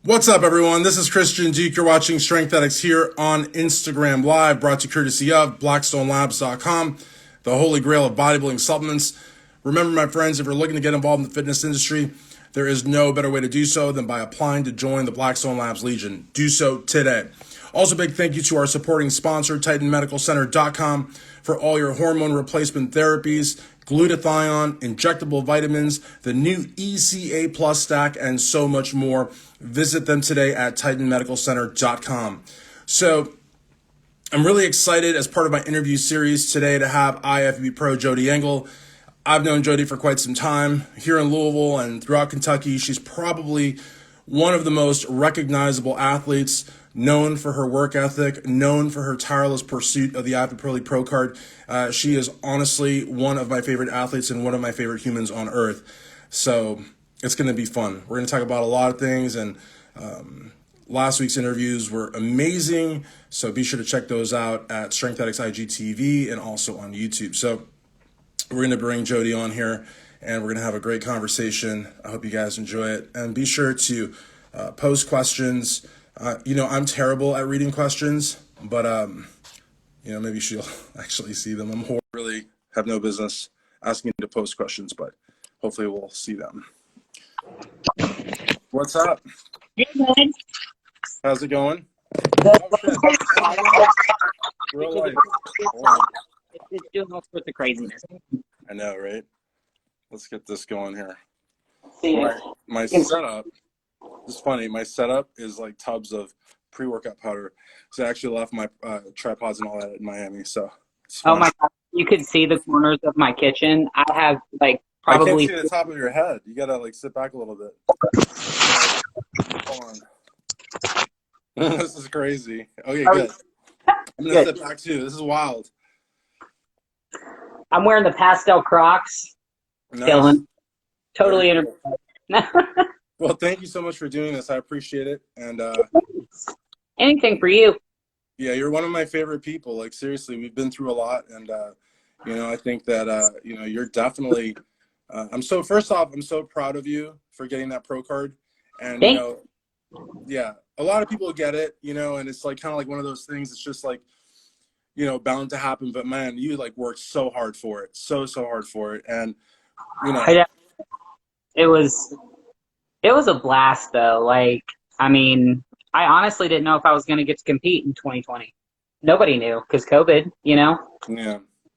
What's up, everyone? This is Christian Duke. You're watching Strength Addicts here on Instagram Live, brought to you courtesy of BlackstoneLabs.com, the holy grail of bodybuilding supplements. Remember, my friends, if you're looking to get involved in the fitness industry, there is no better way to do so than by applying to join the Blackstone Labs Legion. Do so today. Also, big thank you to our supporting sponsor, TitanMedicalCenter.com, for all your hormone replacement therapies, glutathione, injectable vitamins, the new ECA Plus stack, and so much more. Visit them today at TitanMedicalCenter.com. So, I'm really excited as part of my interview series today to have IFBB Pro Jody Engel. I've known Jody for quite some time here in Louisville and throughout Kentucky. She's probably one of the most recognizable athletes, known for her work ethic, known for her tireless pursuit of the IFBB Pro card. She is honestly one of my favorite athletes and one of my favorite humans on earth. So it's going to be fun. We're going to talk about a lot of things, and last week's interviews were amazing. So be sure to check those out at Strength Addicts IGTV and also on YouTube. So we're going to bring Jody on here, and we're going to have a great conversation. I hope you guys enjoy it. And be sure to post questions. I'm terrible at reading questions, but, maybe she'll actually see them. I'm really have no business asking you to post questions, but hopefully we'll see them. What's up? Hey, man. How's it going? Real life. It's doing all sorts of craziness. I know, right? Let's get this going here. See, My setup, it's funny, my setup is like tubs of pre-workout powder. So I actually left my tripods and all that in Miami, so it's fun. oh my God, you could see the corners of my kitchen. I have I probably can't see the top of your head. You gotta sit back a little bit. Hold on. This is crazy. Okay, good. I'm gonna sit back too. This is wild. I'm wearing the pastel Crocs. Nice. Dylan, totally Well, thank you so much for doing this. I appreciate it. And anything for you. yeah, you're one of my favorite people. Like, seriously, we've been through a lot, and I think that you're definitely. First off, I'm so proud of you for getting that pro card, and yeah, a lot of people get it, and it's like kind of like one of those things. It's just like, bound to happen. But man, you like worked so hard for it, so hard for it, and It was a blast though. Like, I mean, I honestly didn't know if I was going to get to compete in 2020. Nobody knew because COVID, Yeah.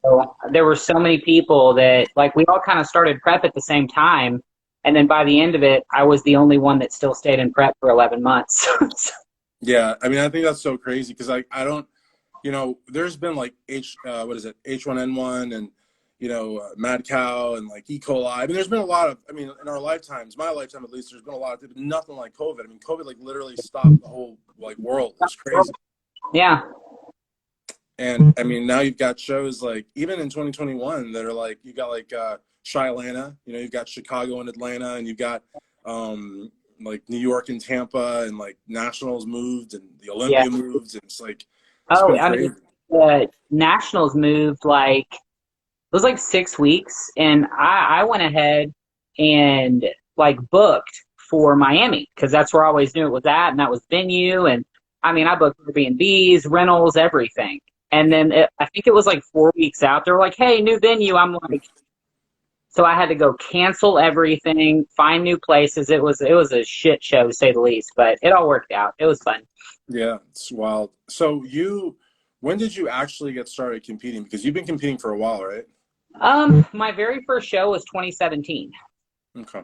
So there were so many people that, like, we all kind of started prep at the same time. And then by the end of it, I was the only one that still stayed in prep for 11 months. Yeah. I mean, I think that's so crazy because I don't, there's been like H1N1 and, mad cow and like E. coli. I mean, there's been a lot of, in our lifetimes, my lifetime at least, there's been a lot of, nothing like COVID. I mean, COVID like literally stopped the whole like world. It was crazy. Yeah. And I mean, now you've got shows like even in 2021 that are like, you got like Chi-Atlanta, you've got Chicago and Atlanta, and you've got like New York and Tampa, and like Nationals moved and the Olympia moved, and it's like, the Nationals moved like, it was like 6 weeks, and I went ahead and like booked for Miami because that's where I always knew it was at, and that was venue. And I mean, I booked Airbnbs, rentals, everything. And then I think it was like 4 weeks out. They were like, "Hey, new venue." I'm like, so I had to go cancel everything, find new places. It was a shit show to say the least, but it all worked out. It was fun. Yeah, it's wild. So when did you actually get started competing? Because you've been competing for a while, right? My very first show was 2017. Okay.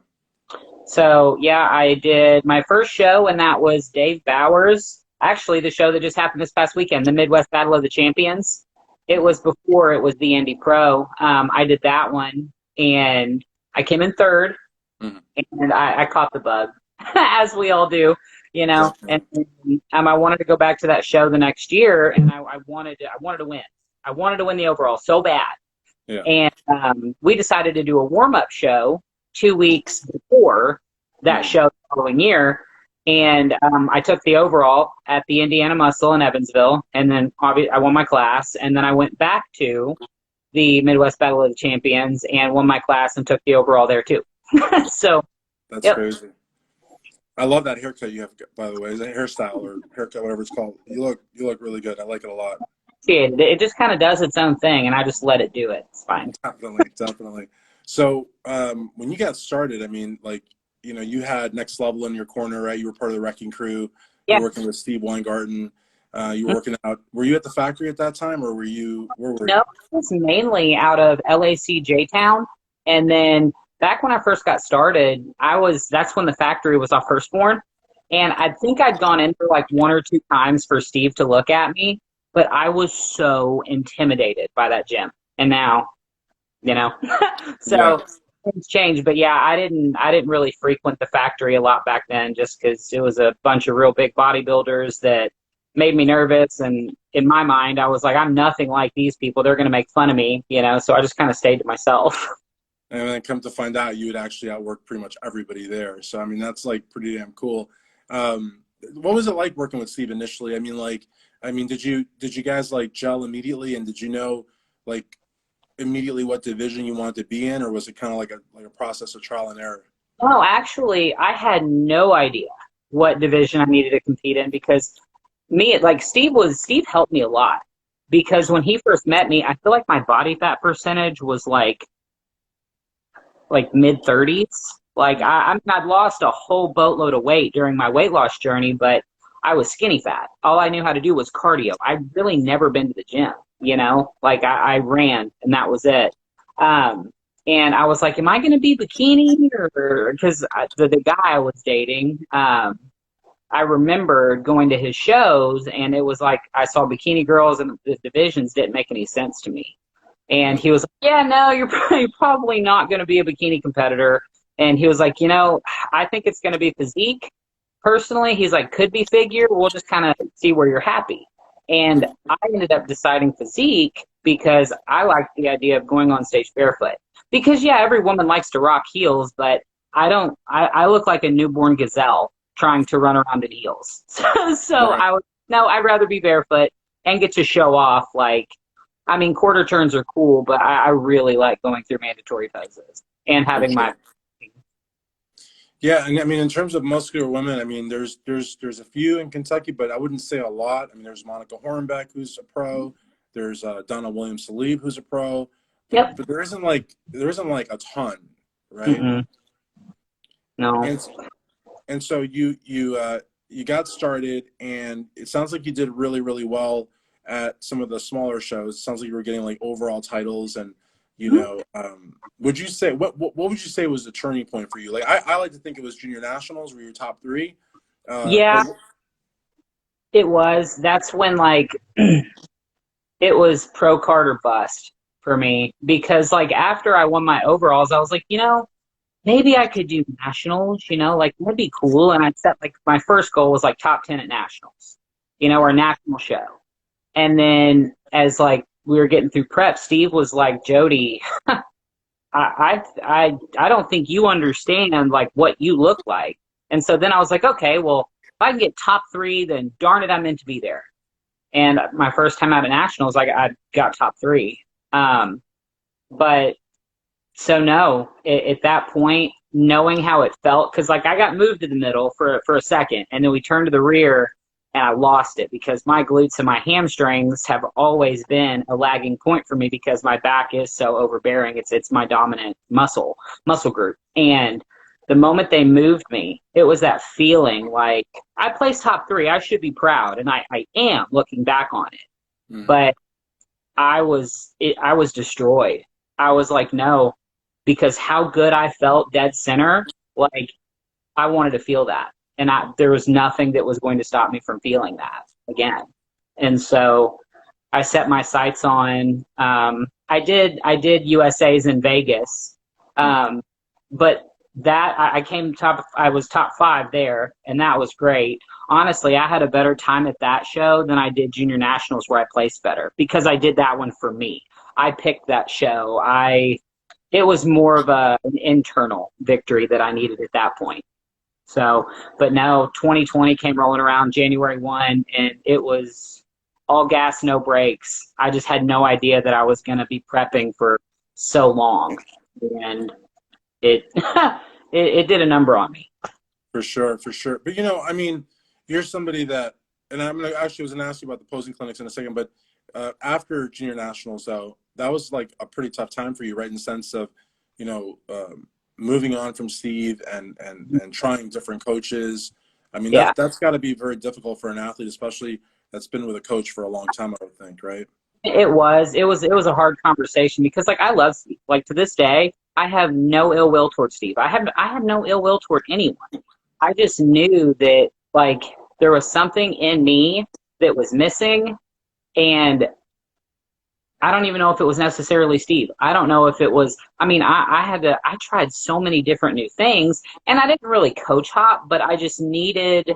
So yeah, I did my first show, and that was Dave Bowers. Actually, the show that just happened this past weekend, the Midwest Battle of the Champions. It was before it was the Indy Pro. I did that one, and I came in third, and I caught the bug, as we all do, And I wanted to go back to that show the next year, and I wanted to win. I wanted to win the overall so bad. Yeah. And we decided to do a warm-up show 2 weeks before that show the following year. And I took the overall at the Indiana Muscle in Evansville, and then I won my class, and then I went back to the Midwest Battle of the Champions and won my class and took the overall there too. So that's crazy. I love that haircut you have, by the way. Is it hairstyle or haircut, whatever it's called? You look really good. I like it a lot. See, it just kind of does its own thing, and I just let it do it. It's fine. Definitely, definitely. So, when you got started, I mean, like, you had Next Level in your corner, right? You were part of the Wrecking Crew. You Yeah. were working with Steve Weingarten. You were working out. Were you at the factory at that time, or where were No, you? it was mainly out of LAC J-Town. And then back when I first got started, that's when the factory was off Firstborn. And I think I'd gone in for like one or two times for Steve to look at me, but I was so intimidated by that gym. And now, you know, Yeah. so things changed. But yeah, I didn't really frequent the factory a lot back then just because it was a bunch of real big bodybuilders that made me nervous. And in my mind, I was like, I'm nothing like these people. They're going to make fun of me, So I just kind of stayed to myself. And then come to find out, you would actually outwork pretty much everybody there. So, I mean, that's like pretty damn cool. What was it like working with Steve initially? Did you guys like gel immediately, and did you know like immediately what division you wanted to be in, or was it kind of like a process of trial and error? No, actually, I had no idea what division I needed to compete in because Steve helped me a lot because when he first met me, I feel like my body fat percentage was like mid 30s. I'd lost a whole boatload of weight during my weight loss journey, but I was skinny fat. All I knew how to do was cardio. I'd really never been to the gym, I ran and that was it. And I was like, am I going to be bikini or because the guy I was dating, I remember going to his shows and it was like I saw bikini girls and the divisions didn't make any sense to me. And he was like, yeah, no, you're probably not going to be a bikini competitor. And he was like, I think it's going to be physique. Personally, he's like, could be figure. We'll just kind of see where you're happy. And I ended up deciding physique because I liked the idea of going on stage barefoot. Because, yeah, every woman likes to rock heels, but I don't. I look like a newborn gazelle trying to run around in heels. So Right. no, I'd rather be barefoot and get to show off quarter turns are cool, but I really like going through mandatory poses and For having my. sure. Yeah, and I mean, in terms of muscular women, I mean, there's a few in Kentucky, but I wouldn't say a lot. I mean, there's Monica Hornbeck, who's a pro. There's Donna Williams Salib, who's a pro, but Yep. but there isn't like a ton, right? Mm-mm. No. And and so you got started, and it sounds like you did really really well at some of the smaller shows. It sounds like you were getting like overall titles, and would you say what would you say was the turning point for you? Like I like to think it was junior nationals where you were top three. Yeah, But it was. That's when it was pro card or bust for me because after I won my overalls, I was like, maybe I could do nationals, that'd be cool. And I set my first goal was top 10 at nationals, or national show. And then as we were getting through prep, Steve was like, Jody, I don't think you understand what you look like. And so then I was like, okay, well, if I can get top three, then darn it, I'm meant to be there. And my first time out of nationals, I got top three. But so no, at that point, knowing how it felt, because I got moved to the middle for a second, and then we turned to the rear, and I lost it because my glutes and my hamstrings have always been a lagging point for me because my back is so overbearing. It's my dominant muscle group. And the moment they moved me, it was that feeling like I placed top three. I should be proud, and I am looking back on it. Mhm. But I was destroyed. I was like, no, because how good I felt dead center, I wanted to feel that. And there was nothing that was going to stop me from feeling that again. And so I set my sights on, I did USA's in Vegas. But that I was top five there, and that was great. Honestly, I had a better time at that show than I did junior nationals where I placed better because I did that one for me. I picked that show. It was more of an internal victory that I needed at that point. So, but now 2020 came rolling around January 1, and it was all gas, no brakes. I just had no idea that I was going to be prepping for so long. And it, it did a number on me. For sure, for sure. But I mean, you're somebody that, and I'm gonna actually was gonna ask you about the posing clinics in a second, but after junior nationals, though, that was like a pretty tough time for you, right? In the sense of, you know, moving on from Steve and trying different coaches. I mean, Yeah. that's got to be very difficult for an athlete, especially that's been with a coach for a long time, I would think, right? It was a hard conversation because like I love Steve. Like to this day, I have no ill will towards Steve. I have no ill will toward anyone. I just knew that like there was something in me that was missing, and I don't even know if it was necessarily Steve. I don't know if it was. I mean, I tried so many different new things, and I didn't really coach hop, but I needed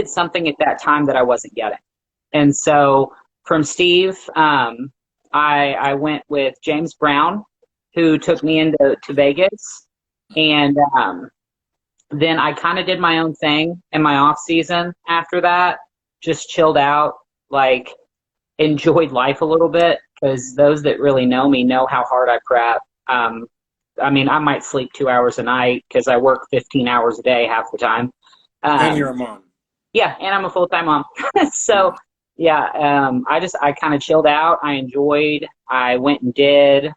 something at that time that I wasn't getting. And so from Steve, I went with James Brown, who took me to Vegas, and then I kind of did my own thing in my off season. After that, just chilled out, like enjoyed life a little bit because those that really know me know how hard I prep. I mean, I might sleep 2 hours a night because I work 15 hours a day half the time. And you're Um, a mom. yeah, and I'm a full-time mom. Yeah. So yeah, I kind of chilled out. I enjoyed. I went and did,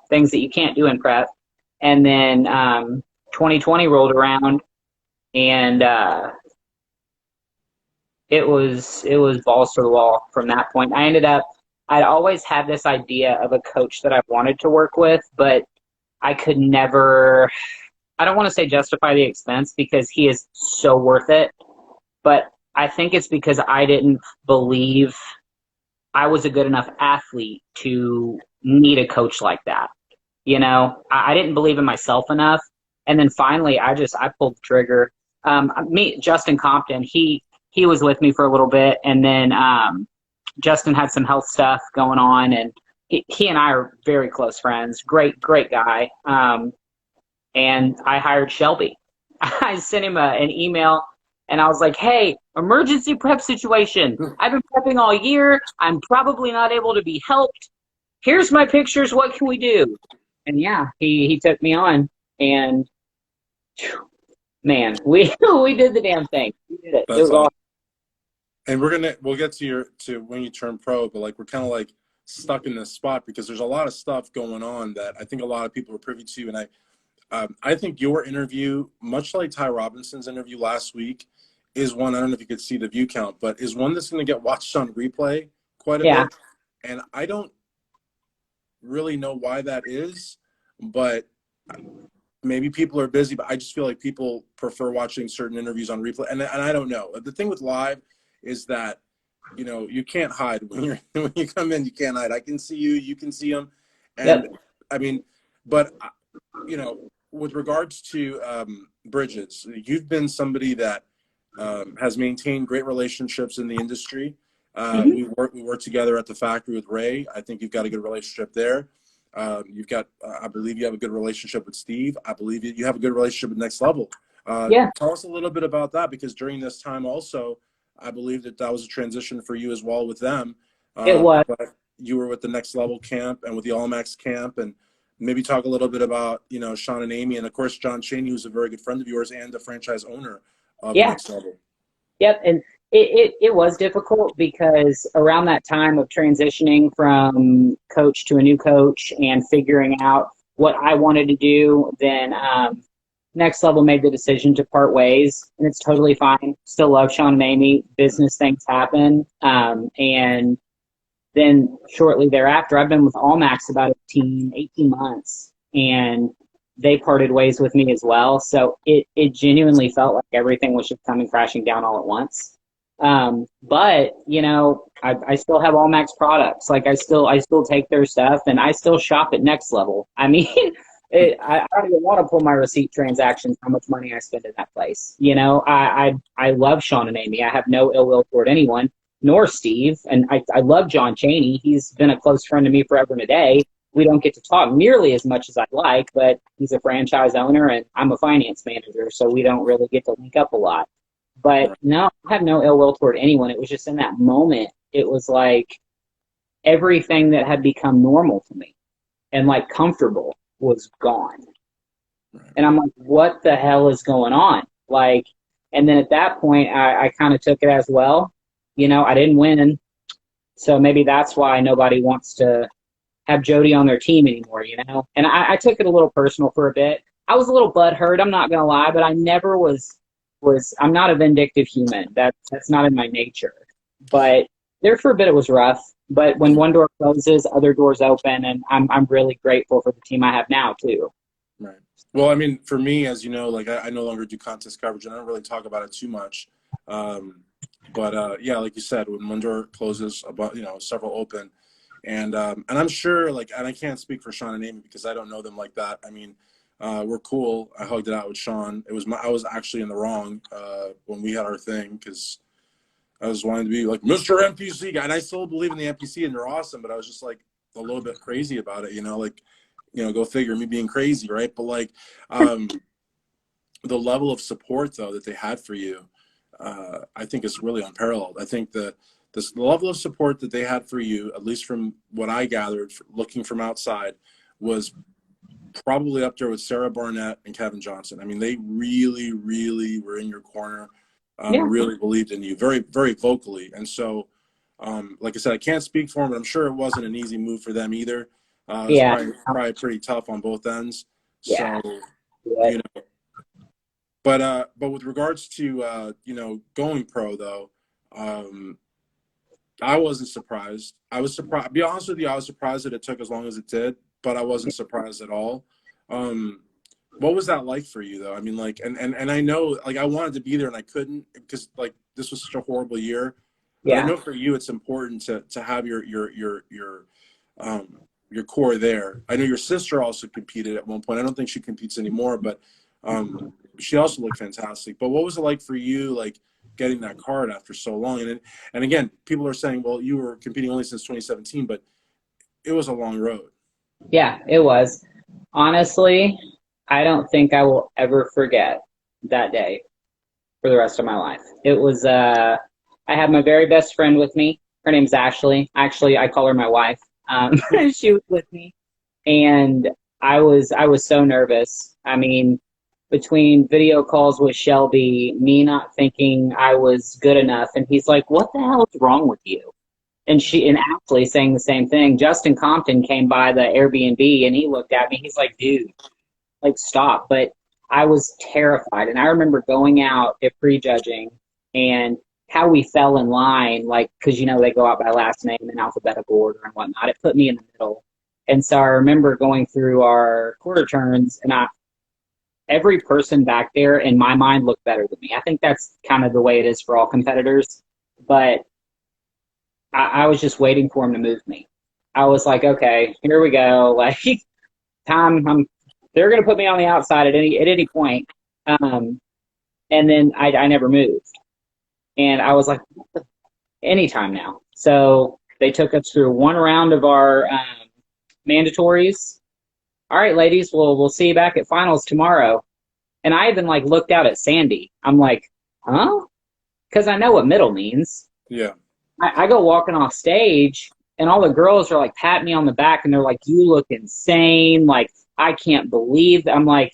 things that you can't do in prep. And then 2020 rolled around, and it was balls to the wall from that point. I'd always had this idea of a coach that I wanted to work with, but I could never. I don't want to say justify the expense because he is so worth it, but I think it's because I didn't believe I was a good enough athlete to need a coach like that. I didn't believe in myself enough. And then finally, I pulled the trigger. Justin Compton, he was with me for a little bit. And then Justin had some health stuff going on. And he and I are very close friends. Great, great guy. And I hired Shelby. I sent him an email, and I was like, hey, emergency prep situation. I've been prepping all year. I'm probably not able to be helped. Here's my pictures. What can we do? And yeah, he took me on, and man, we we did the damn thing. We did it. It That's was awesome. awesome. And we'll get to when you turn pro, but like we're kind of like stuck in this spot because there's a lot of stuff going on that I think a lot of people are privy to, and I think your interview, much like Ty Robinson's interview last week, is one. I don't know if you could see the view count, but is one that's going to get watched on replay quite a Yeah, bit, and I don't really know why that is, but maybe people are busy, but I just feel like people prefer watching certain interviews on replay. And I don't know. The thing with live is that, you can't hide when when you come in, you can't hide. I can see you, you can see them. And yep. I mean, but with regards to Bridges, you've been somebody that has maintained great relationships in the industry. Hmm. We work together at the factory with Ray. I think you've got a good relationship there. You've got, I believe you have a good relationship with Steve. I believe you have a good relationship with Next Level. Yeah, Tell us a little bit about that, because during this time also, I believe that was a transition for you as well with them. it was. But you were with the Next Level camp and with the All Max camp, and maybe talk a little bit about, Sean and Amy, and of course, John Chaney, who's a very good friend of yours and the franchise owner of Yeah. Next Level. Yep, and it was difficult because around that time of transitioning from coach to a new coach and figuring out what I wanted to do, then Next Level made the decision to part ways, and it's totally fine. Still love Sean and Amy. Business things happen, and then shortly thereafter, I've been with Allmax about 18 months, and they parted ways with me as well. So it genuinely felt like everything was just coming crashing down all at once. But I still have Allmax products. Like I still take their stuff, and I still shop at Next Level. I mean, I don't even want to pull my receipt transactions, how much money I spend in that place. I love Sean and Amy. I have no ill will toward anyone, nor Steve. And I love John Chaney. He's been a close friend to me forever and a day. We don't get to talk nearly as much as I'd like, but he's a franchise owner and I'm a finance manager, so we don't really get to link up a lot. But no, I have no ill will toward anyone. It was just in that moment, it was like everything that had become normal to me and like comfortable was gone. And I'm like, what the hell is going on? Like, and then at that point, I kind of took it as, well, I didn't win. So maybe that's why nobody wants to have Jody on their team anymore. And I took it a little personal for a bit. I was a little butthurt, I'm not gonna lie, but I never was I'm not a vindictive human. That's not in my nature. But there for a bit it was rough. But when one door closes, other doors open, and I'm really grateful for the team I have now too. Right. Well, I mean, for me, as you know, like I no longer do contest coverage, and I don't really talk about it too much. But yeah, like you said, when one door closes, about several open, and I'm sure, like, and I can't speak for Sean and Amy because I don't know them like that. I mean, we're cool. I hugged it out with Sean. I was actually in the wrong when we had our thing because I was wanting to be like Mr. NPC guy, and I still believe in the NPC, and they're awesome. But I was just like a little bit crazy about it, like. Go figure, me being crazy, right? But like the level of support though that they had for you, I think is really unparalleled. I think the level of support that they had for you, at least from what I gathered, looking from outside, was probably up there with Sarah Barnett and Kevin Johnson. I mean, they really, really were in your corner, Yeah. really believed in you, very, very vocally. And so, like I said, I can't speak for them, but I'm sure it wasn't an easy move for them either. It was Yeah. probably pretty tough on both ends. Yeah. So, Yeah. but with regards to going pro though, I wasn't surprised. I was surprised. To be honest with you, I was surprised that it took as long as it did, but I wasn't surprised at all. What was that like for you though? I mean, like, and I know, like, I wanted to be there and I couldn't because like this was such a horrible year. But I Yeah. know for you, it's important to have your core there. I know your sister also competed at one point. I don't think she competes anymore, but she also looked fantastic. But what was it like for you, like getting that card after so long? And again, people are saying, well, you were competing only since 2017, but it was a long road. Yeah, it was. Honestly, I don't think I will ever forget that day for the rest of my life. It was I had my very best friend with me. Her name's Ashley. Actually, I call her my wife. She was with me, and I was so nervous. I mean, between video calls with Shelby, me not thinking I was good enough, and he's like, "What the hell is wrong with you?" And Ashley saying the same thing. Justin Compton came by the Airbnb, and he looked at me. He's like, "Dude, like stop." But I was terrified, and I remember going out at prejudging and how we fell in line, like, because they go out by last name in alphabetical order and whatnot. It put me in the middle, and so I remember going through our quarter turns, and every person back there in my mind looked better than me. I think that's kind of the way it is for all competitors, but I was just waiting for him to move me. I was like, okay, here we go. Like, they're going to put me on the outside at any point. And then I never moved. And I was like, anytime now. So they took us through one round of our mandatories. All right, ladies, we'll see you back at finals tomorrow. And I even like looked out at Sandy. I'm like, huh? Because I know what middle means. Yeah. I go walking off stage, and all the girls are like patting me on the back, and they're like, "You look insane! Like, I can't believe that." I'm like,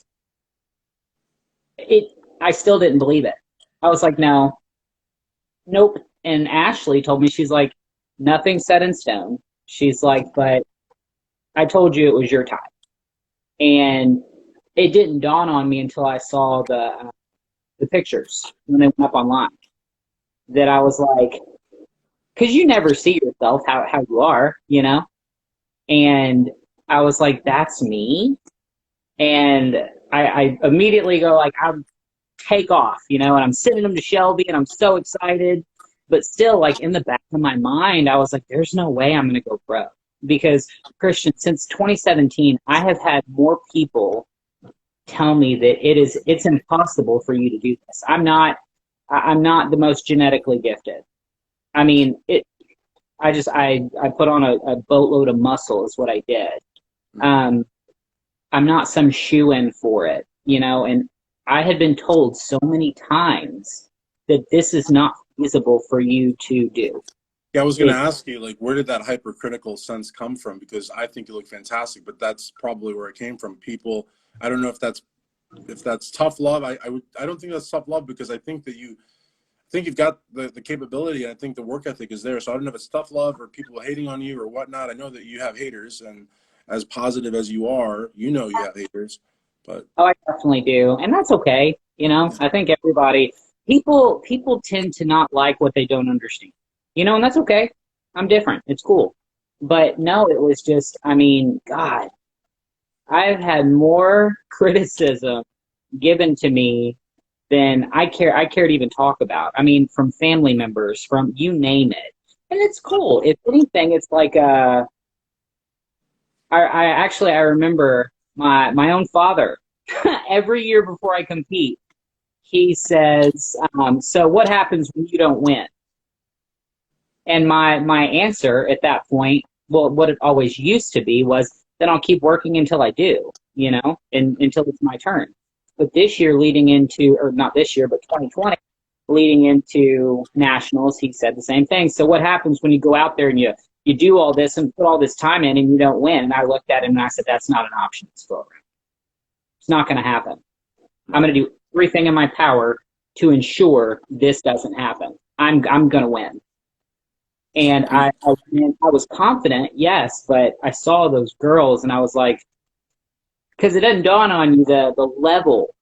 it. I still didn't believe it. I was like, no, nope. And Ashley told me, she's like, nothing set in stone. She's like, but I told you it was your time, and it didn't dawn on me until I saw the pictures when they went up online that I was like, because you never see yourself how you are. And I was like, that's me. And I immediately go like, I'll take off, and I'm sending them to Shelby, and I'm so excited. But still, like, in the back of my mind, I was like, there's no way I'm going to go pro. Because, Christian, since 2017, I have had more people tell me that it's impossible for you to do this. I'm not the most genetically gifted. I mean, I put on a boatload of muscle is what I did. I'm not some shoe-in for it, and I had been told so many times that this is not feasible for you to do. Yeah, I was going to ask you, like, where did that hypercritical sense come from? Because I think you look fantastic, but that's probably where it came from. People, I don't know if that's if that's tough love, I don't think that's tough love, because I think you've got the capability, and I think the work ethic is there. So I don't know if it's tough love or people hating on you or whatnot. I know that you have haters, and as positive as you are, you know you have haters. But Oh, I definitely do, and that's okay. You know, I think everybody, people tend to not like what they don't understand. You know, and that's okay. I'm different. It's cool. But no, it was just, I mean, God, I've had more criticism given to me than I care to even talk about. I mean, from family members, from you name it. And it's cool. If anything, it's like I remember my own father every year before I compete, he says, so what happens when you don't win? And my answer at that point, well, what it always used to be was, then I'll keep working until I do, you know, and until it's my turn. But this year, leading into, or not this year, but 2020, leading into nationals, he said the same thing. So what happens when you go out there and you do all this and put all this time in and you don't win? And I looked at him and I said, that's not an option in this program. It's not going to happen. I'm going to do everything in my power to ensure this doesn't happen. I'm going to win. And I was confident, yes, but I saw those girls and I was like, because it doesn't dawn on you the level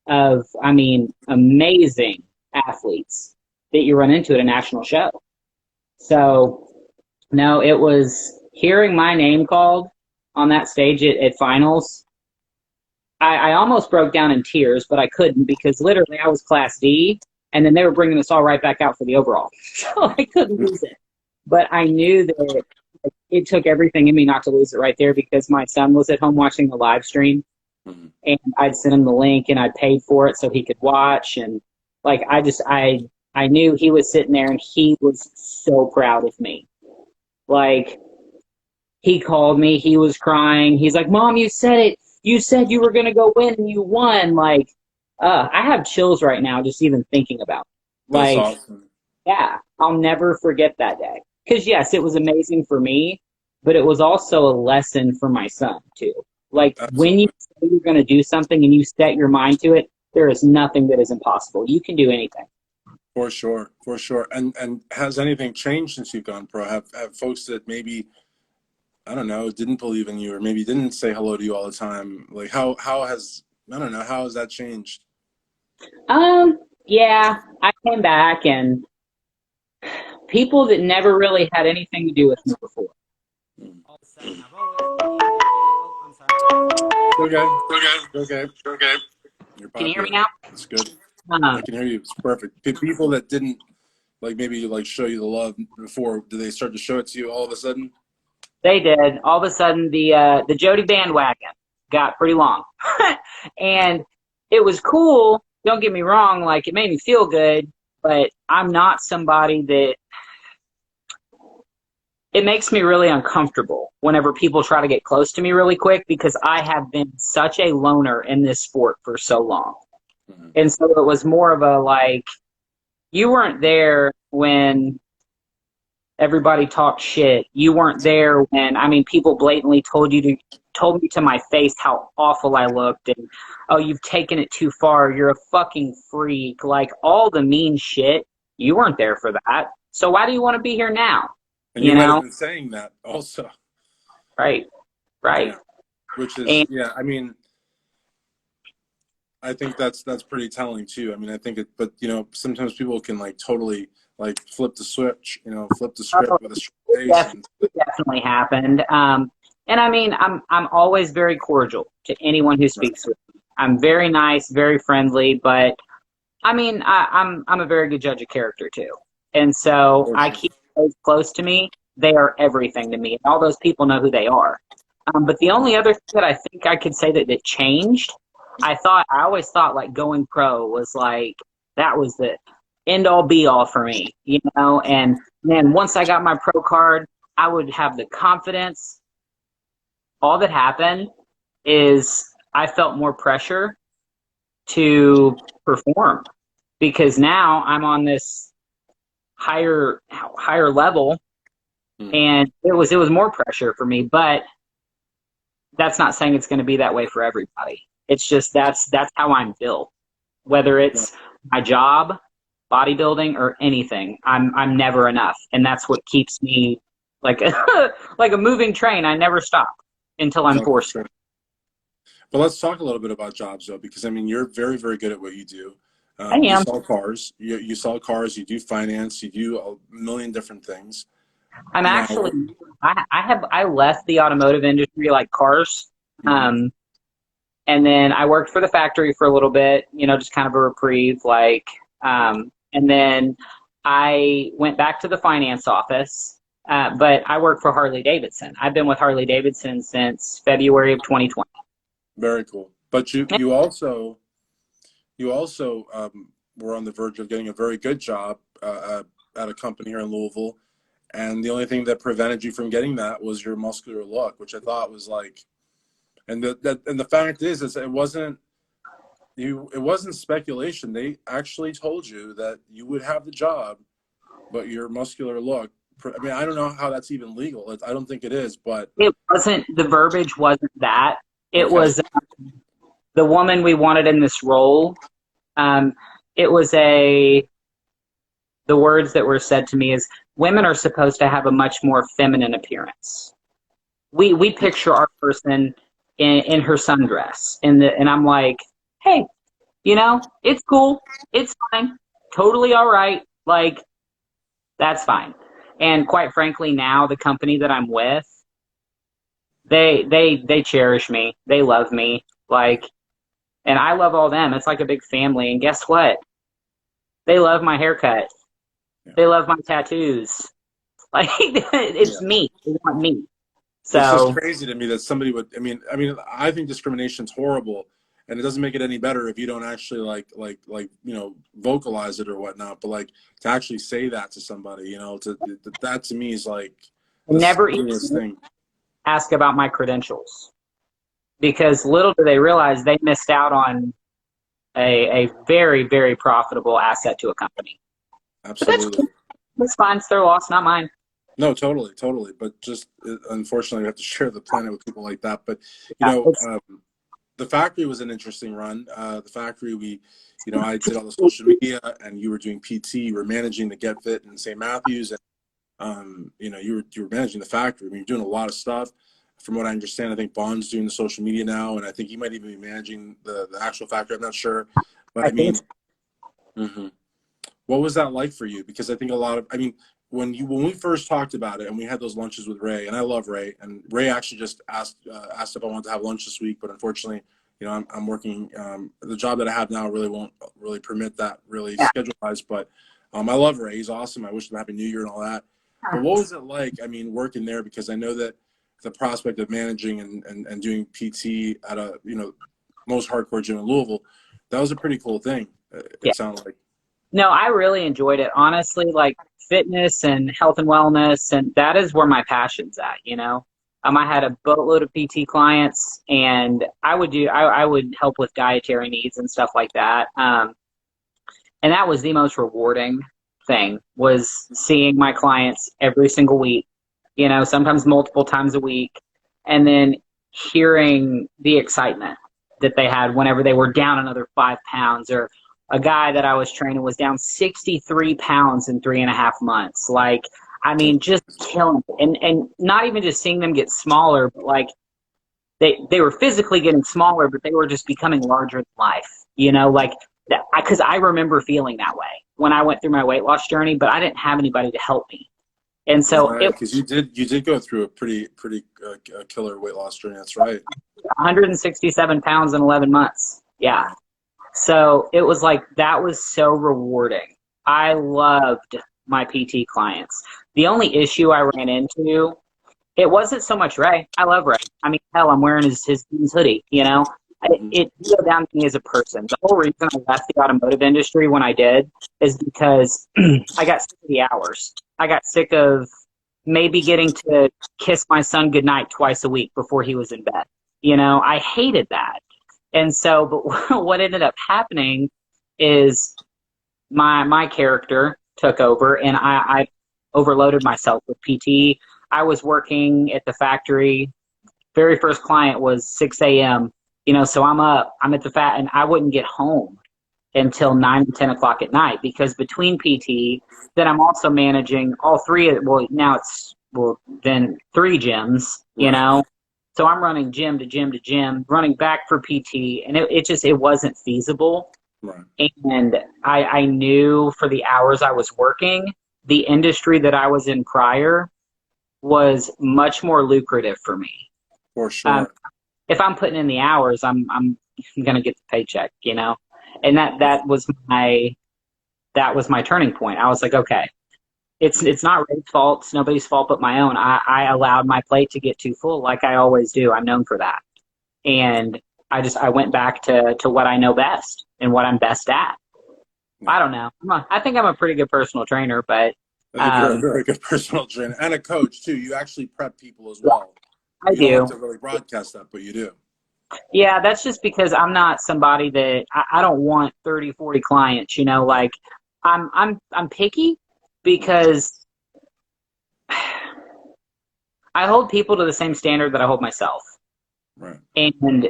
of, I mean, amazing athletes that you run into at a national show. So, no, it was hearing my name called on that stage at finals. I almost broke down in tears, but I couldn't, because literally I was Class D, and then they were bringing us all right back out for the overall. So I couldn't lose it. But I knew that it took everything in me not to lose it right there, because my son was at home watching the live stream, and I'd sent him the link and I paid for it so he could watch. And like, I knew he was sitting there and he was so proud of me. Like, he called me, he was crying. He's like, Mom, you said it. You said you were going to go win and you won. Like, I have chills right now just even thinking about it. that's Like, awesome. yeah, I'll never forget that day. Because, yes, it was amazing for me, but it was also a lesson for my son, too. Like, when you Absolutely. say you're going to do something and you set your mind to it, there is nothing that is impossible. You can do anything. For sure, for sure. And has anything changed since you've gone pro? Have folks that maybe, I don't know, didn't believe in you, or maybe didn't say hello to you all the time, like how has, I don't know, how has that changed? Yeah, I came back and people that never really had anything to do with me before. Mm. All of a sudden, I've always been, oh, I'm sorry. Okay, okay, you're Can you hear me popular. now? It's good. I Um, can hear you. It's perfect. People that didn't like maybe like show you the love before, do they start to show it to you all of a sudden? they did. All of a sudden, the Jody bandwagon got pretty long, and it was cool. Don't get me wrong; like, it made me feel good, but I'm not somebody that, it makes me really uncomfortable whenever people try to get close to me really quick, because I have been such a loner in this sport for so long. Mhm. And so it was more of a like, you weren't there when everybody talked shit. You weren't there when, I mean, people blatantly told me to my face how awful I looked, and oh, you've taken it too far. You're a fucking freak. Like, all the mean shit. You weren't there for that. So why do you want to be here now? And you You might have know? been saying that also. Right. Right. Yeah, which is, And yeah, I mean, I think that's pretty telling too. I mean, I think it, but you know, sometimes people can like totally like flip the switch, you know, flip the oh, script with a straight face, and it definitely happened. And I mean, I'm always very cordial to anyone who right, speaks with me. I'm very nice, very friendly, but I mean, I'm a very good judge of character too. And so for I sure. keep those close to me. They are everything to me. And all those people know who they are. But the only other thing that I think I could say that changed, I always thought like going pro was like, that was the end all be all for me, you know? And then once I got my pro card, I would have the confidence. All that happened is I felt more pressure to perform, because now I'm on this higher level, Mm. and it was more pressure for me. But that's not saying it's going to be that way for everybody. It's just that's how I'm built. Whether Yeah. it's my job, bodybuilding, or anything, I'm never enough, and that's what keeps me like like a moving train. I never stop until I'm No, for forced. sure. But let's talk a little bit about jobs, though, because I mean, you're very, very good at what you do. I You am. sell cars. You sell cars. You do finance. You do a million different things. I'm Now, actually. I left the automotive industry, like cars. mhm, Um, and then I worked for the factory for a little bit, just kind of a reprieve, and then I went back to the finance office, but I work for Harley Davidson. I've been with Harley Davidson since February of 2020. very cool. But you also were on the verge of getting a very good job at a company here in Louisville, and the only thing that prevented you from getting that was your muscular look, which I thought was like, and the fact is it wasn't you, it wasn't speculation. They actually told you that you would have the job, but your muscular look. I mean, I don't know how that's even legal. I don't think it is, but It wasn't, the verbiage wasn't that. It okay, was the woman we wanted in this role. Um, it was the words that were said to me is women are supposed to have a much more feminine appearance. We picture our person in her sundress, and I'm like, hey, it's cool, it's fine, totally all right, like that's fine. And quite frankly, now the company that I'm with, they cherish me, they love me, like, and I love all them. It's like a big family. And guess what? They love my haircut. yeah, They love my tattoos. Like it's yeah. me. They want me. It's just So crazy to me that somebody would. I think discrimination's horrible, and it doesn't make it any better if you don't actually vocalize it or whatnot. But like to actually say that to somebody, that to me is like the never even scariest thing. ask about my credentials, because little do they realize they missed out on a very, very profitable asset to a company. But that's Absolutely. cool. That's fine. It's their loss, not mine. No, totally, totally. But just unfortunately, we have to share the planet with people like that. But you Yeah, know, the factory was an interesting run. The factory, I did all the social media, and you were doing PT. You were managing the Get Fit in St. Matthews, and you were managing the factory. I mean, you're doing a lot of stuff. From what I understand, I think Bond's doing the social media now, and I think he might even be managing the actual factory. I'm not sure, but I I think mean, mhm. What was that like for you? Because I think when we first talked about it and we had those lunches with Ray, and I love Ray, and Ray actually just asked if I wanted to have lunch this week, but unfortunately, I'm working. The job that I have now really won't really permit that really yeah. schedule wise. But I love Ray. He's awesome. I wish him a happy New Year and all that. But what was it like? I mean, working there, because I know that the prospect of managing and doing PT at a most hardcore gym in Louisville, that was a pretty cool thing. Yeah. It sounded like. No, I really enjoyed it. Honestly, like fitness and health and wellness, and that is where my passion's at. I had a boatload of PT clients, and I would help with dietary needs and stuff like that. And that was the most rewarding thing, was seeing my clients every single week, sometimes multiple times a week, and then hearing the excitement that they had whenever they were down another 5 pounds, or a guy that I was training was down 63 pounds in 3.5 months. Like, I mean, just killing it. And not even just seeing them get smaller, but like they were physically getting smaller, but they were just becoming larger than life, like that. Because I remember feeling that way when I went through my weight loss journey, but I didn't have anybody to help me. And so it Because you did go through a pretty killer weight loss journey. That's right. 167 pounds in 11 months. Yeah. Wow. So it was like, that was so rewarding. I loved my PT clients. The only issue I ran into, it wasn't so much Ray. I love Ray. I mean, hell, I'm wearing his hoodie. Mhm. It came down to me as a person. The whole reason I left the automotive industry when I did is because I got sick of the hours. I got sick of maybe getting to kiss my son goodnight twice a week before he was in bed. I hated that. And so, but what ended up happening is my character took over, and I overloaded myself with PT. I was working at the factory. Very first client was 6 a.m. So I'm at the fat, and I wouldn't get home until 9 to 10 o'clock at night, because between PT, then I'm also managing all three. Well, now then three gyms, Right. So I'm running gym to gym to gym, running back for PT, and it wasn't feasible. Right. And I knew for the hours I was working, the industry that I was in prior was much more lucrative for me. For Um, sure. if I'm putting in the hours, I'm gonna get the paycheck, and that was my turning point. I was like, okay, it's not Ray's fault, it's nobody's fault but my own. I allowed my plate to get too full, like I always do. I'm known for that, and I went back to what I know best and what I'm best at. I don't know. I think I'm a pretty good personal trainer, but I think you're a very good personal trainer and a coach too. You actually prep people as well. I You don't like do. to really broadcast that, but you do. Yeah, that's just because I'm not somebody that I don't want 30, 40 clients, like I'm picky because I hold people to the same standard that I hold myself. Right. And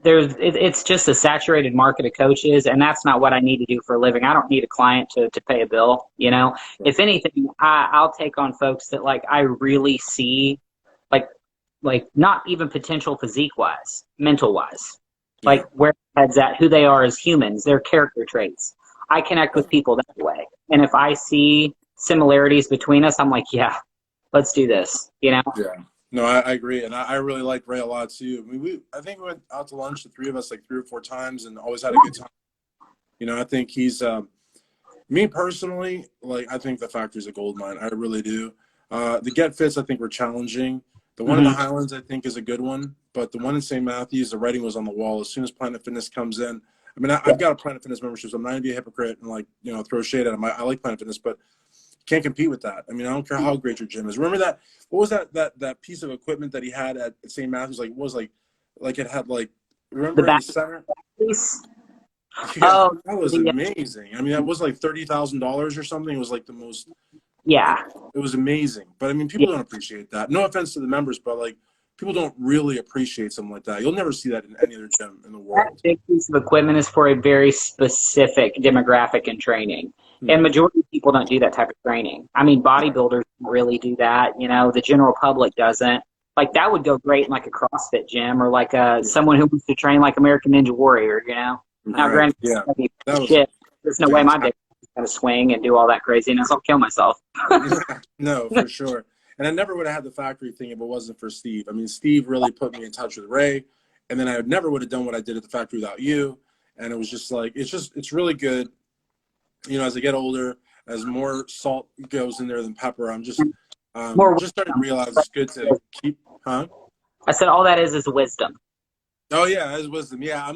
it's just a saturated market of coaches, and that's not what I need to do for a living. I don't need a client to pay a bill, Right. If anything, I'll take on folks that like I really see like not even potential physique wise, mental wise, Yeah. like where their heads at, who they are as humans, their character traits. I connect with people that way. And if I see similarities between us, I'm like, yeah, let's do this, Yeah. No, I agree. And I really like Ray a lot too. I mean, I think we went out to lunch, the three of us, like 3 or 4 times, and always had a good time. I think he's, me personally, like, I think the factory's a gold mine. I really do. The Get Fits, I think, were challenging. The one in the Mm-hmm. Highlands, I think, is a good one. But the one in St. Matthews, the writing was on the wall. As soon as Planet Fitness comes in, I mean, I've got a Planet Fitness membership, so I'm not going to be a hypocrite and, like, throw shade at him. I like Planet Fitness, but can't compete with that. I mean, I don't care how great your gym is. Remember that? What was that piece of equipment that he had at St. Matthews? Like, what was like it had like, The remember in back the center? piece. Yeah, Oh, that was the, amazing. I mean, that was like $30,000 or something. It was like the most. yeah. It was amazing. But I mean, Yeah. people don't appreciate that. No offense to the members, but like people don't really appreciate something like that. You'll never see that in any other gym in the That world. big piece of equipment is for a very specific demographic and training. And Hmm. majority of people don't do that type of training. I mean, Right. bodybuilders don't really do that. The general public doesn't. Like that would go great in like a CrossFit gym or like Yeah. someone who wants to train like American Ninja Warrior. Now, Right. granted, Yeah. That was shit, there's no way my fantastic. dick is going to swing and do all that craziness. I'll kill myself. No, for sure. And I never would have had the factory thing if it wasn't for Steve. I mean, Steve really put me in touch with Ray, and then I never would have done what I did at the factory without you. And it was just like, it's really good. As I get older, as more salt goes in there than pepper, I'm More just starting to wisdom. realize it's good to keep, huh? I said all that is wisdom. Oh yeah, as wisdom. Yeah,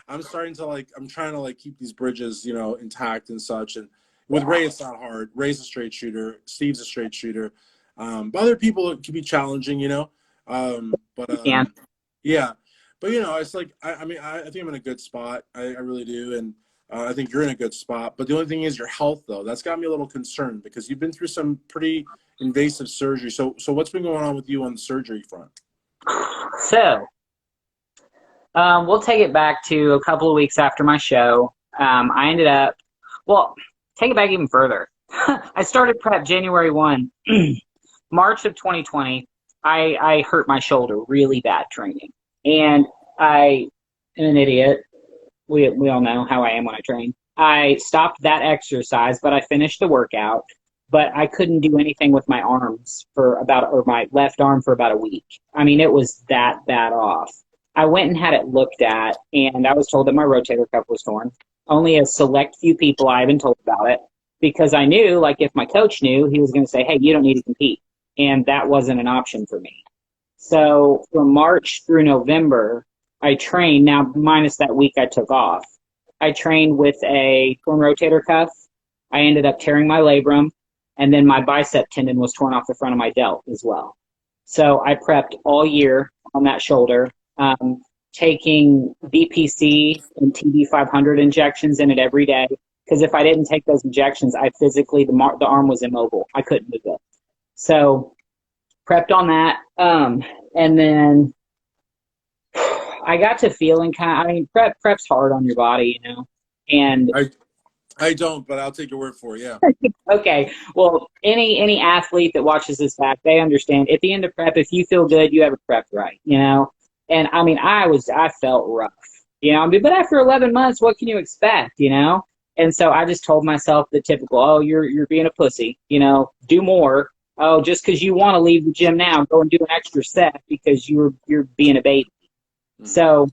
I'm starting to I'm trying to keep these bridges, intact and such. And with Ray, it's not hard. Ray's a straight shooter. Steve's a straight shooter. But other people it can be challenging. But You can. yeah, but it's like I mean I think I'm in a good spot. I really do, and I think you're in a good spot. But the only thing is your health, though. That's got me a little concerned because you've been through some pretty invasive surgery. So what's been going on with you on the surgery front? So, we'll take it back to a couple of weeks after my show. I ended up, well, take it back even further. I started prep January 1. March of 2020, I hurt my shoulder really bad training. And I am an idiot. We all know how I am when I train. I stopped that exercise, but I finished the workout. But I couldn't do anything with my arms or my left arm for about a week. I mean, it was that bad off. I went and had it looked at, and I was told that my rotator cuff was torn. Only a select few people I even told about it because I knew, like, if my coach knew, he was going to say, hey, you don't need to compete. And that wasn't an option for me. So from March through November, I trained, now minus that week I took off. I trained with a torn rotator cuff. I ended up tearing my labrum, and then my bicep tendon was torn off the front of my delt as well. So I prepped all year on that shoulder, taking BPC and TB500 injections in it every day. Because if I didn't take those injections, I physically, the arm was immobile. I couldn't move it. So prepped on that. And then I got to feeling kind of, I mean, prep's hard on your body, you know, and I don't, but I'll take your word for it. Yeah. okay, well, any athlete that watches this back, they understand. At the end of prep, if you feel good, you have a prep right, you know. And I mean, I felt rough, you know. I mean, but after 11 months, what can you expect, you know? And so I just told myself the typical, oh, you're being a pussy, you know. Do more. Oh, just because you want to leave the gym now, go and do an extra set because you're being a baby. So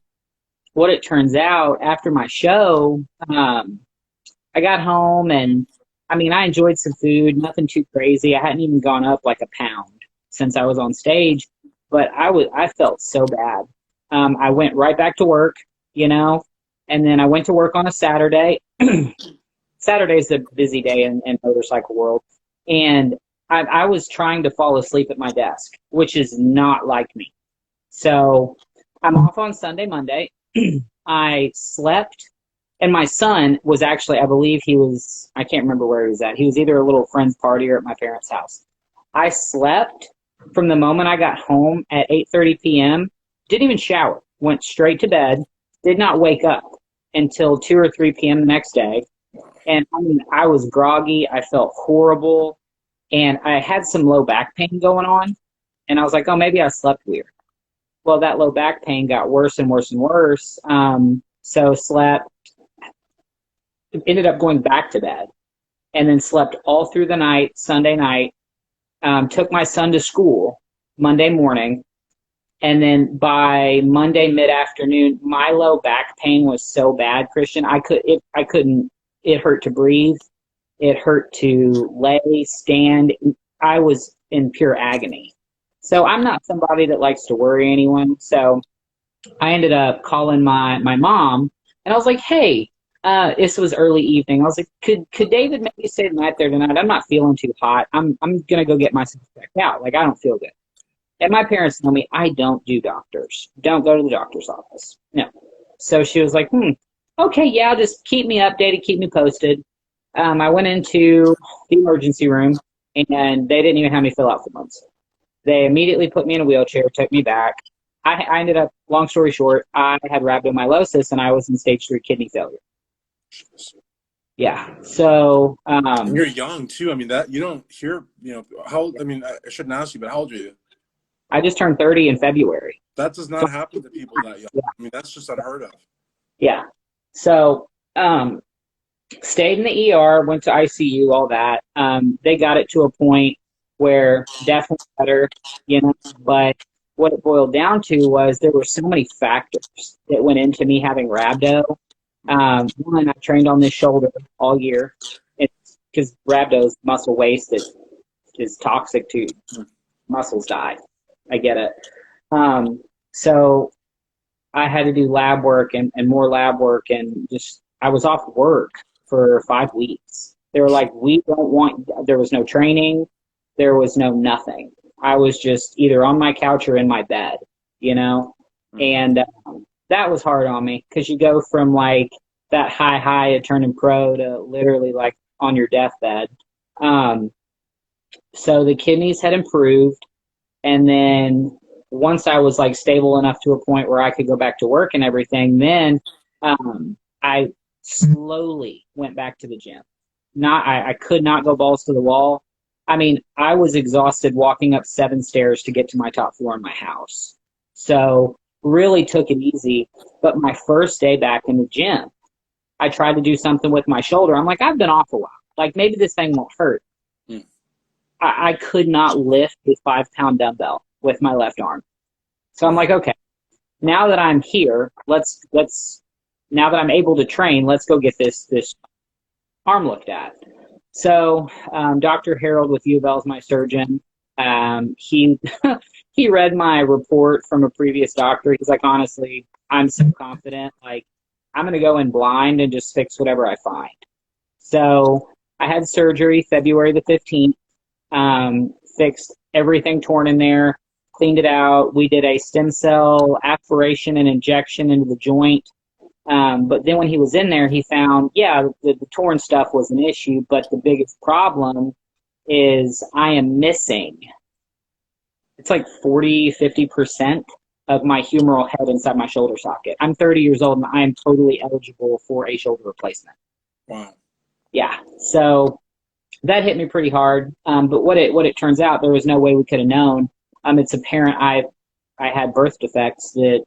what it turns out after my show, I got home and I mean, I enjoyed some food, nothing too crazy. I hadn't even gone up like a pound since I was on stage, but I felt so bad. I went right back to work, you know, and then I went to work on a Saturday. Saturday's a busy day in motorcycle world. And I was trying to fall asleep at my desk, which is not like me. So I'm off on Sunday, Monday. I slept, and my son was actually, I believe I can't remember where he was at. He was either a little friend's party or at my parents' house. I slept from the moment I got home at 8:30 p.m., didn't even shower, went straight to bed, did not wake up until 2 or 3 p.m. the next day. And I mean, I was groggy. I felt horrible. And I had some low back pain going on. And I was like, oh, maybe I slept weird. Well, that low back pain got worse and worse and worse. So slept, ended up going back to bed, and then slept all through the night, Sunday night, took my son to school Monday morning. And then by Monday mid-afternoon, my low back pain was so bad, Christian, I couldn't, it hurt to breathe. It hurt to lay, stand. I was in pure agony. So I'm not somebody that likes to worry anyone. So I ended up calling my mom, and I was like, hey, this was early evening. I was like, could David maybe stay the night there tonight? I'm not feeling too hot. I'm going to go get myself checked out. Like, I don't feel good. And my parents tell me I don't do doctors. Don't go to the doctor's office. No. So she was like, okay, yeah, just keep me updated, keep me posted. I went into the emergency room, and they didn't even have me fill out forms. They immediately put me in a wheelchair, took me back. I ended up, long story short, I had rhabdomyolysis, and I was in stage 3 kidney failure. Yeah. So you're young too. I mean, that you don't hear, you know, how old, I mean, I shouldn't ask you, but how old are you? I just turned 30 in February. That does not happen to people that young. Yeah. I mean, that's just unheard of. Yeah. So stayed in the ER, went to ICU, all that. They got it to a point where definitely better, you know, but what it boiled down to was there were so many factors that went into me having rhabdo. One, I trained on this shoulder all year because rhabdo's muscle waste that is toxic to muscles die. I get it. So I had to do lab work and more lab work, and just I was off work for 5 weeks. They were like, we don't want, there was no training. There was no nothing. I was just either on my couch or in my bed, you know? And that was hard on me because you go from like that high of turning pro to literally like on your deathbed. So the kidneys had improved. And then once I was like stable enough to a point where I could go back to work and everything, then I slowly went back to the gym. I could not go balls to the wall. I mean, I was exhausted walking up 7 stairs to get to my top floor in my house. So really took it easy. But my first day back in the gym, I tried to do something with my shoulder. I'm like, I've been off a while. Like, maybe this thing won't hurt. I could not lift a 5-pound dumbbell with my left arm. So I'm like, okay, now that I'm here, let's now that I'm able to train, let's go get this arm looked at. So Dr. Harold with U of L is my surgeon. He he read my report from a previous doctor. He's like, honestly, I'm so confident. Like, I'm going to go in blind and just fix whatever I find. So I had surgery February the 15th. Fixed everything torn in there, cleaned it out. We did a stem cell aspiration and injection into the joint. But then when he was in there, he found, the torn stuff was an issue, but the biggest problem is I am missing, it's like 40, 50% of my humeral head inside my shoulder socket. I'm 30 years old and I am totally eligible for a shoulder replacement. Wow. Yeah. So that hit me pretty hard. But what it turns out, there was no way we could have known. It's apparent I had birth defects, that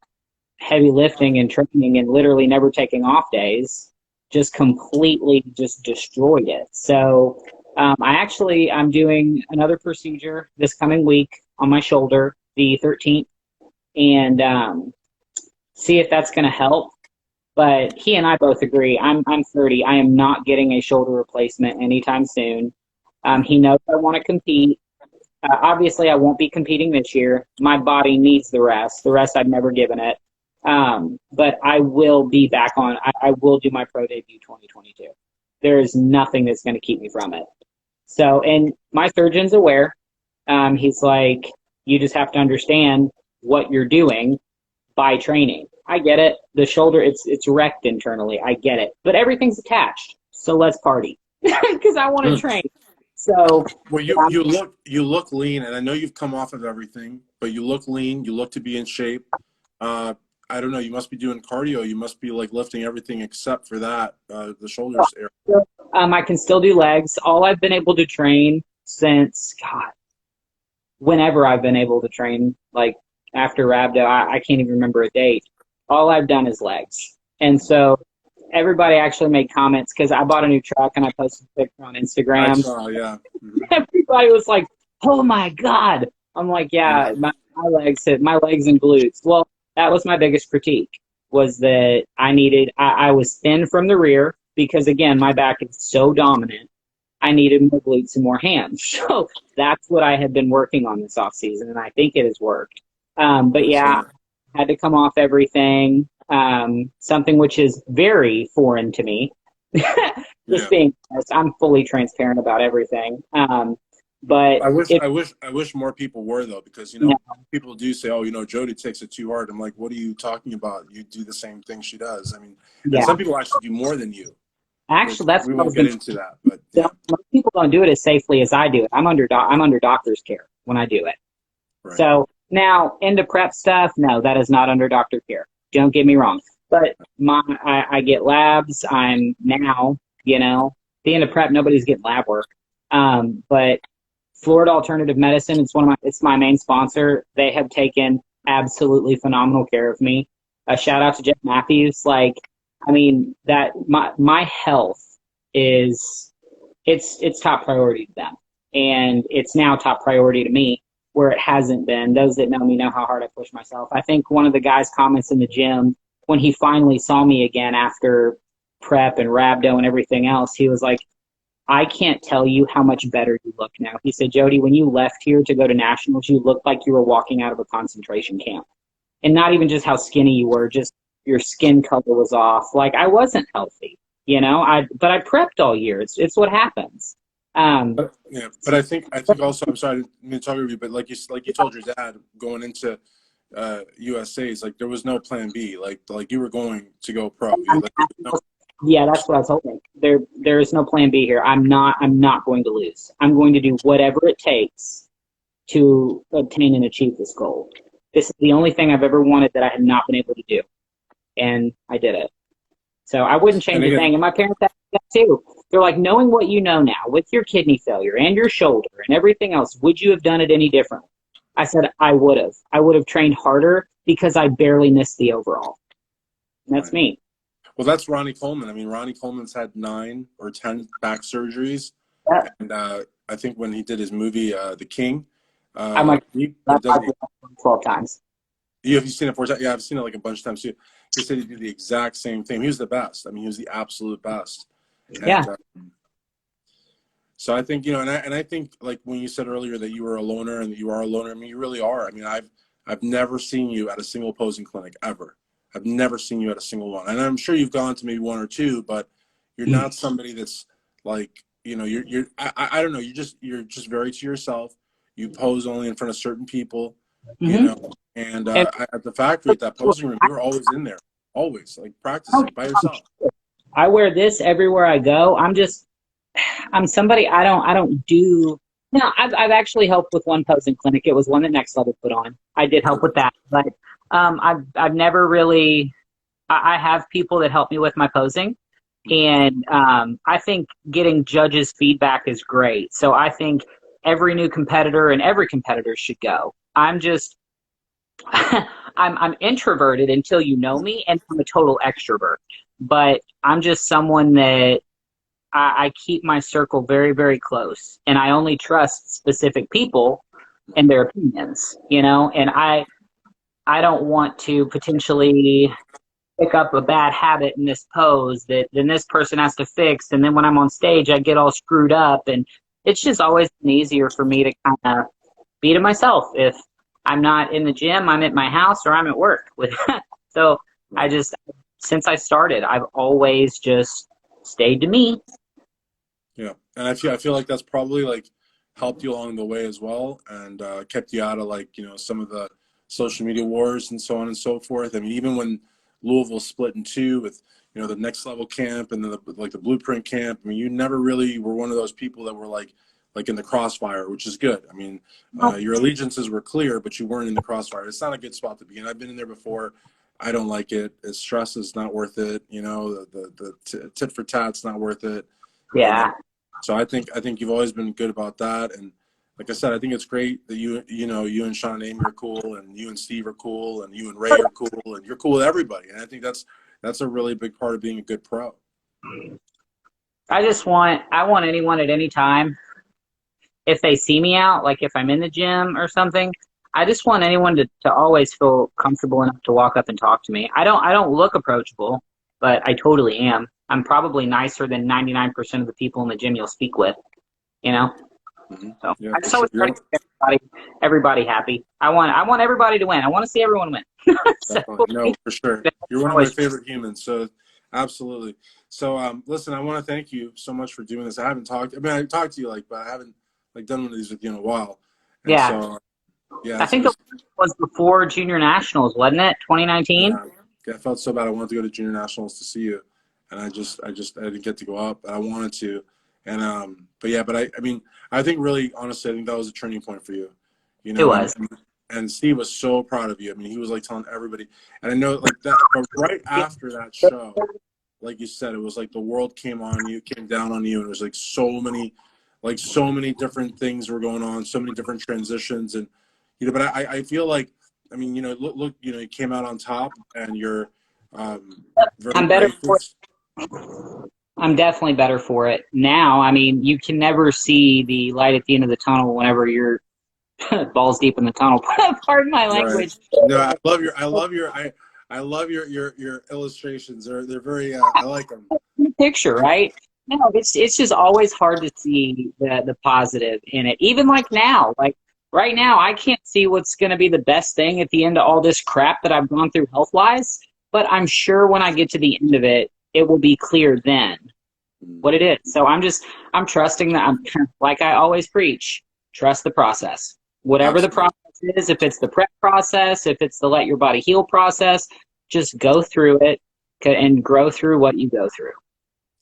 heavy lifting and training and literally never taking off days just completely just destroyed it. So I'm doing another procedure this coming week on my shoulder, the 13th, and see if that's going to help. But he and I both agree. I'm 30. I am not getting a shoulder replacement anytime soon. He knows I want to compete. Obviously, I won't be competing this year. My body needs the rest. The rest I've never given it. But I will be back on. I will do my pro debut 2022. There is nothing that's going to keep me from it. So, and my surgeon's aware. He's like, you just have to understand what you're doing by training. I get it. The shoulder, it's wrecked internally. I get it. But everything's attached. So let's party because I want to train. So well, you look lean, and I know you've come off of everything, but you look lean. You look to be in shape. I don't know. You must be doing cardio. You must be like lifting everything except for that, the shoulders area. I can still do legs. All I've been able to train since, God, whenever I've been able to train, like after rhabdo, I can't even remember a date. All I've done is legs. And so everybody actually made comments because I bought a new truck and I posted a picture on Instagram. I saw, yeah. Mm-hmm. Everybody was like, oh my God. I'm like, yeah, my legs and glutes. Well, that was my biggest critique, was that I was thin from the rear because, again, my back is so dominant. I needed more glutes and more hands. So that's what I had been working on this off season, and I think it has worked. But yeah, I had to come off everything, something which is very foreign to me. Being honest, I'm fully transparent about everything. But I wish more people were, though, because people do say, oh, Jody takes it too hard. I'm like, what are you talking about? You do the same thing she does. I mean, and some people actually do more than you. Actually, that's we won't get into that, but yeah. Most people don't do it as safely as I do it. I'm under doctor's care when I do it. Right. So now into prep stuff, no, that is not under doctor care. Don't get me wrong. But I get labs. I'm now, the end of prep, nobody's getting lab work. But Florida Alternative Medicine, it's my main sponsor. They have taken absolutely phenomenal care of me. A shout out to Jeff Matthews. My health it's top priority to them. And it's now top priority to me, where it hasn't been. Those that know me know how hard I push myself. I think one of the guys' comments in the gym when he finally saw me again after prep and rhabdo and everything else, he was like, I can't tell you how much better you look now. He said, Jody, when you left here to go to nationals, you looked like you were walking out of a concentration camp. And not even just how skinny you were, just your skin color was off. Like, I wasn't healthy, but I prepped all year. It's what happens. But I think also, I'm sorry, I didn't mean to talk over you, but like you told your dad going into USA's, like there was no plan B. Like you were going to go pro. Yeah, that's what I told him. There is no plan B here. I'm not going to lose. I'm going to do whatever it takes to obtain and achieve this goal. This is the only thing I've ever wanted that I had not been able to do. And I did it. So I wouldn't change a thing. And my parents had that too. They're like, knowing what you know now with your kidney failure and your shoulder and everything else, would you have done it any differently? I said, I would have. I would have trained harder because I barely missed the overall. And that's me. Well, that's Ronnie Coleman. I mean, Ronnie Coleman's had 9 or 10 back surgeries. Yeah. And I think when he did his movie, The King, I've 12 times. Have you seen it 4 times? Yeah, I've seen it like a bunch of times too. He said he did the exact same thing. He was the best. I mean, he was the absolute best. And, yeah. So I think, and I think like when you said earlier that you were a loner and that you are a loner, I mean, you really are. I mean, I've never seen you at a single posing clinic ever. I've never seen you at a single one. And I'm sure you've gone to maybe 1 or 2, but you're not somebody that's like, I don't know. You're just very to yourself. You pose only in front of certain people, and at the factory, at that posing room, you were always in there, always like practicing by yourself. I wear this everywhere I go. I'm somebody I don't do. No, I've actually helped with one posing clinic. It was one that Next Level put on. I did help with that, but I've never really. I have people that help me with my posing, and I think getting judges' feedback is great. So I think every new competitor and every competitor should go. I'm just I'm introverted until you know me, and I'm a total extrovert. But I'm just someone that I keep my circle very, very close, and I only trust specific people and their opinions, you know. And I don't want to potentially pick up a bad habit in this pose that then this person has to fix, and then when I'm on stage, I get all screwed up, and it's just always been easier for me to kind of be to myself. If I'm not in the gym, I'm at my house or I'm at work with. So I just, since I started, I've always just stayed to me. Yeah, and I feel like that's probably like helped you along the way as well, and kept you out of like some of the social media wars and so on and so forth. I mean, even when Louisville split in two with the next level camp and then the blueprint camp. I mean, you never really were one of those people that were like in the crossfire, which is good. I mean, your allegiances were clear, but you weren't in the crossfire. It's not a good spot to be in. I've been in there before. I don't like it. Stress is not worth it. The tit for tat's not worth it. Yeah. So I think you've always been good about that. And like I said, I think it's great that you and Sean and Amy are cool, and you and Steve are cool, and you and Ray are cool, and you're cool with everybody. And I think that's a really big part of being a good pro. I want anyone at any time, if they see me out, like if I'm in the gym or something, I just want anyone to always feel comfortable enough to walk up and talk to me. I don't look approachable, but I totally am. I'm probably nicer than 99% of the people in the gym you'll speak with, you know? Mm-hmm. So Yeah, I just always try to keep everybody happy. I want everybody to win. I want to see everyone win. So, no, for sure. You're one of my favorite humans. So absolutely. So listen, I want to thank you so much for doing this. I talked to you but I haven't done one of these with you in a while. And yeah. so yeah, I think it was before Junior Nationals, wasn't it? 2019? Yeah, I felt so bad. I wanted to go to Junior Nationals to see you, and I didn't get to go up, but I wanted to. And but I think really honestly, I think that was a turning point for you. It was. And Steve was so proud of you. I mean, he was like telling everybody, and I know like that. But right after that show, like you said, it was like the world came down on you, and it was like so many different things were going on, so many different transitions, and but I feel like, I mean, look, you came out on top, and you're very I'm better for it. I'm definitely better for it now. I mean, you can never see the light at the end of the tunnel whenever you're balls deep in the tunnel. Pardon my language. Right. No, I love your illustrations. They're very I like them. Picture, right? No, it's just always hard to see the positive in it. Even like now, like right now, I can't see what's going to be the best thing at the end of all this crap that I've gone through health wise. But I'm sure when I get to the end of it, it will be clear then what it is. So I'm trusting that. I'm like I always preach, trust the process. Whatever Absolutely. The process is, if it's the prep process, if it's the let your body heal process, just go through it and grow through what you go through.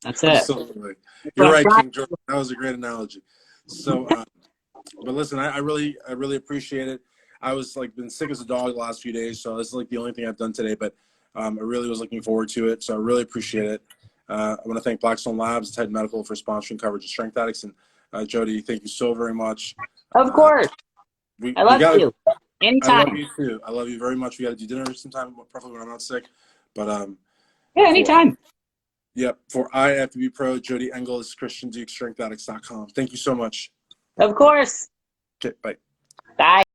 That's it. Absolutely. You're right, King George. That was a great analogy. So, but listen, I really appreciate it. I was been sick as a dog the last few days, so this is the only thing I've done today, but I really was looking forward to it. So I really appreciate it. I want to thank Blackstone Labs, Ted Medical for sponsoring coverage of Strength Addicts. And Jody, thank you so very much. Of course. I love you. Anytime. I love you too. I love you very much. We got to do dinner sometime, probably when I'm not sick. But yeah, anytime. For IFBB Pro, Jody Engel is ChristianDuke, StrengthAddicts.com. Thank you so much. Of course. Okay, bye. Bye.